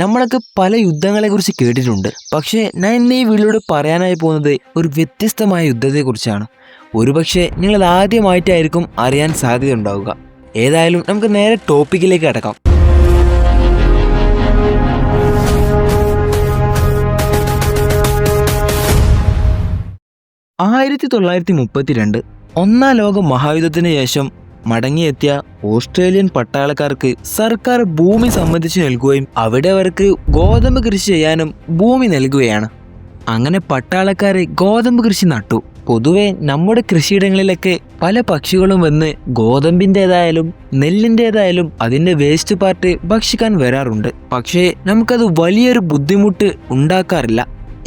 നമ്മളൊക്കെ പല യുദ്ധങ്ങളെക്കുറിച്ച് കേട്ടിട്ടുണ്ട്. പക്ഷേ ഞാൻ ഇന്ന് ഈ വീഡിയോയിലൂടെ പറയാനായി പോകുന്നത് ഒരു വ്യത്യസ്തമായ യുദ്ധത്തെക്കുറിച്ചാണ്. ഒരുപക്ഷെ നിങ്ങളത് ആദ്യമായിട്ടായിരിക്കും അറിയാൻ സാധ്യതയുണ്ടാവുക. ഏതായാലും നമുക്ക് നേരെ ടോപ്പിക്കിലേക്ക് കടക്കാം. 1932 ഒന്നാം ലോക മഹായുദ്ധത്തിന് ശേഷം മടങ്ങിയെത്തിയ ഓസ്ട്രേലിയൻ പട്ടാളക്കാർക്ക് സർക്കാർ ഭൂമി സമ്മതിച്ചു നൽകുകയും അവിടെ അവർക്ക് ഗോതമ്പ് കൃഷി ചെയ്യാനും ഭൂമി നൽകുകയാണ്. അങ്ങനെ പട്ടാളക്കാർ ഗോതമ്പ് കൃഷി നട്ടു. പൊതുവെ നമ്മുടെ കൃഷിയിടങ്ങളിലൊക്കെ പല പക്ഷികളും വന്ന് ഗോതമ്പിൻ്റെതായാലും നെല്ലിൻ്റെതായാലും അതിൻ്റെ വേസ്റ്റ് പാർട്ട് ഭക്ഷിക്കാൻ വരാറുണ്ട്. പക്ഷേ നമുക്കത് വലിയൊരു ബുദ്ധിമുട്ട് ഉണ്ടാക്കാറില്ല.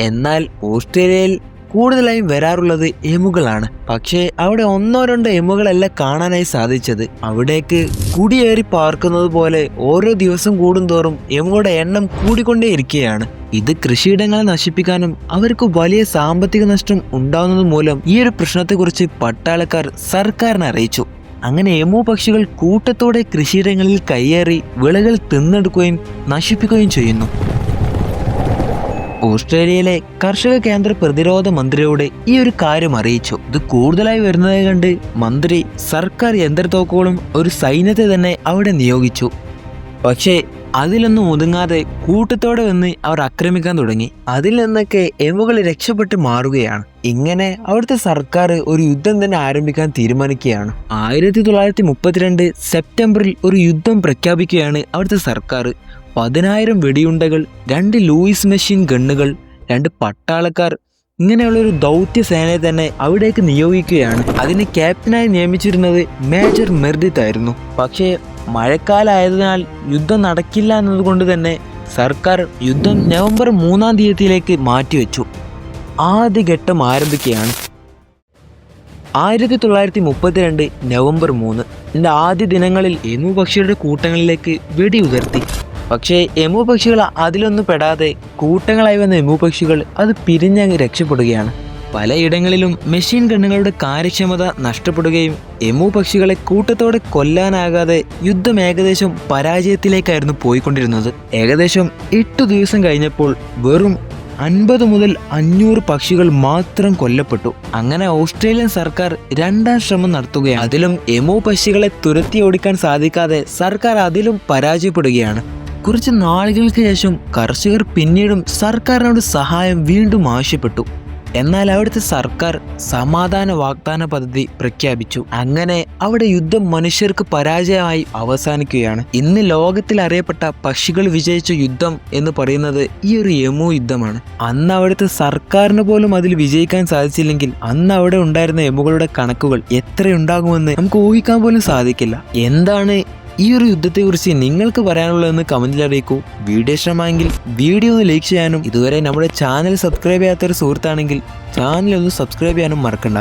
എന്നാൽ ഓസ്ട്രേലിയയിൽ കൂടുതലായും വരാറുള്ളത് എമുകളാണ്. പക്ഷേ അവിടെ ഒന്നോ രണ്ടോ എമുകളല്ല കാണാനായി സാധിച്ചത്. അവിടേക്ക് കുടിയേറി പാർക്കുന്നത് പോലെ ഓരോ ദിവസം കൂടുന്തോറും എമുകളുടെ എണ്ണം കൂടിക്കൊണ്ടേയിരിക്കുകയാണ്. ഇത് കൃഷിയിടങ്ങളെ നശിപ്പിക്കാനും അവർക്ക് വലിയ സാമ്പത്തിക നഷ്ടം ഉണ്ടാകുന്നത് മൂലം ഈ ഒരു പ്രശ്നത്തെക്കുറിച്ച് പട്ടാളക്കാർ സർക്കാരിനെ അറിയിച്ചു. അങ്ങനെ എമു പക്ഷികൾ കൂട്ടത്തോടെ കൃഷിയിടങ്ങളിൽ കയ്യേറി വിളകൾ തിന്നെടുക്കുകയും നശിപ്പിക്കുകയും ചെയ്യുന്നു. ഓസ്ട്രേലിയയിലെ കർഷക കേന്ദ്ര പ്രതിരോധ മന്ത്രിയോട് ഈ ഒരു കാര്യം അറിയിച്ചു. ഇത് കൂടുതലായി വരുന്നതായി കണ്ട് മന്ത്രി സർക്കാർ യന്ത്രത്തോക്കുകളും ഒരു സൈന്യത്തെ തന്നെ അവിടെ നിയോഗിച്ചു. പക്ഷേ അതിലൊന്നും ഒതുങ്ങാതെ കൂട്ടത്തോടെ വന്ന് അവർ ആക്രമിക്കാൻ തുടങ്ങി. അതിൽ നിന്നൊക്കെ എമുകൾ രക്ഷപ്പെട്ട് മാറുകയാണ്. ഇങ്ങനെ അവിടുത്തെ സർക്കാർ ഒരു യുദ്ധം തന്നെ ആരംഭിക്കാൻ തീരുമാനിക്കുകയാണ്. 1932 സെപ്റ്റംബറിൽ ഒരു യുദ്ധം പ്രഖ്യാപിക്കുകയാണ് അവിടുത്തെ സർക്കാർ. 10,000 വെടിയുണ്ടകൾ, 2 ലൂയിസ് മെഷീൻ ഗണ്ണുകൾ, 2 പട്ടാളക്കാർ, ഇങ്ങനെയുള്ളൊരു ദൗത്യ സേനയെ തന്നെ അവിടേക്ക് നിയോഗിക്കുകയാണ്. അതിന് ക്യാപ്റ്റനായി നിയമിച്ചിരുന്നത് മേജർ മെർഡിത്ത് ആയിരുന്നു. പക്ഷേ മഴക്കാലമായതിനാൽ യുദ്ധം നടക്കില്ല എന്നതുകൊണ്ട് തന്നെ സർക്കാർ യുദ്ധം നവംബർ 3-ാം തീയതിയിലേക്ക് മാറ്റിവെച്ചു. ആദ്യഘട്ടം ആരംഭിക്കുകയാണ്. 1932 നവംബർ 3 ഇതിൻ്റെ ആദ്യ ദിനങ്ങളിൽ എമു പക്ഷികളുടെ കൂട്ടങ്ങളിലേക്ക് വെടിയുതിർത്തി. പക്ഷേ എമു പക്ഷികൾ അതിലൊന്നും പെടാതെ കൂട്ടങ്ങളായി വന്ന എമു പക്ഷികൾ അത് പിരിഞ്ഞങ്ങ് രക്ഷപ്പെടുകയാണ്. പലയിടങ്ങളിലും മെഷീൻ ഗണ്ണുകളുടെ കാര്യക്ഷമത നഷ്ടപ്പെടുകയും എമു പക്ഷികളെ കൂട്ടത്തോടെ കൊല്ലാനാകാതെ യുദ്ധം ഏകദേശം പരാജയത്തിലേക്കായിരുന്നു പോയിക്കൊണ്ടിരുന്നത്. ഏകദേശം 8 ദിവസം കഴിഞ്ഞപ്പോൾ വെറും 50 മുതൽ 500 പക്ഷികൾ മാത്രം കൊല്ലപ്പെട്ടു. അങ്ങനെ ഓസ്ട്രേലിയൻ സർക്കാർ 2ാം ശ്രമം നടത്തുകയാണ്. അതിലും എമു പക്ഷികളെ തുരത്തി ഓടിക്കാൻ സാധിക്കാതെ സർക്കാർ അതിലും പരാജയപ്പെടുകയാണ്. കുറച്ച് നാളുകൾക്ക് ശേഷം കർഷകർ പിന്നീടും സർക്കാരിനോട് സഹായം വീണ്ടും ആവശ്യപ്പെട്ടു. എന്നാൽ അവിടുത്തെ സർക്കാർ സമാധാന വാഗ്ദാന പദ്ധതി പ്രഖ്യാപിച്ചു. അങ്ങനെ അവിടെ യുദ്ധം മനുഷ്യർക്ക് പരാജയമായി അവസാനിക്കുകയാണ്. ഇന്ന് ലോകത്തിൽ അറിയപ്പെട്ട പക്ഷികൾ വിജയിച്ച യുദ്ധം എന്ന് പറയുന്നത് ഈ ഒരു എമു യുദ്ധമാണ്. അന്ന് അവിടുത്തെ സർക്കാരിന് പോലും അതിൽ വിജയിക്കാൻ സാധിച്ചില്ലെങ്കിൽ അന്ന് അവിടെ ഉണ്ടായിരുന്ന എമുകളുടെ കണക്കുകൾ എത്രയുണ്ടാകുമെന്ന് നമുക്ക് ഊഹിക്കാൻ പോലും സാധിക്കില്ല. എന്താണ് ഈ ഒരു യുദ്ധത്തെക്കുറിച്ച് നിങ്ങൾക്ക് പറയാനുള്ളതെന്ന് കമന്റിൽ അറിയിക്കൂ. വീഡിയോ ഇഷ്ടമായെങ്കിൽ വീഡിയോ ഒന്ന് ലൈക്ക് ചെയ്യാനും ഇതുവരെ നമ്മുടെ ചാനൽ സബ്സ്ക്രൈബ് ചെയ്യാത്തൊരു സുഹൃത്താണെങ്കിൽ ചാനൽ ഒന്ന് സബ്സ്ക്രൈബ് ചെയ്യാനും മറക്കണ്ട.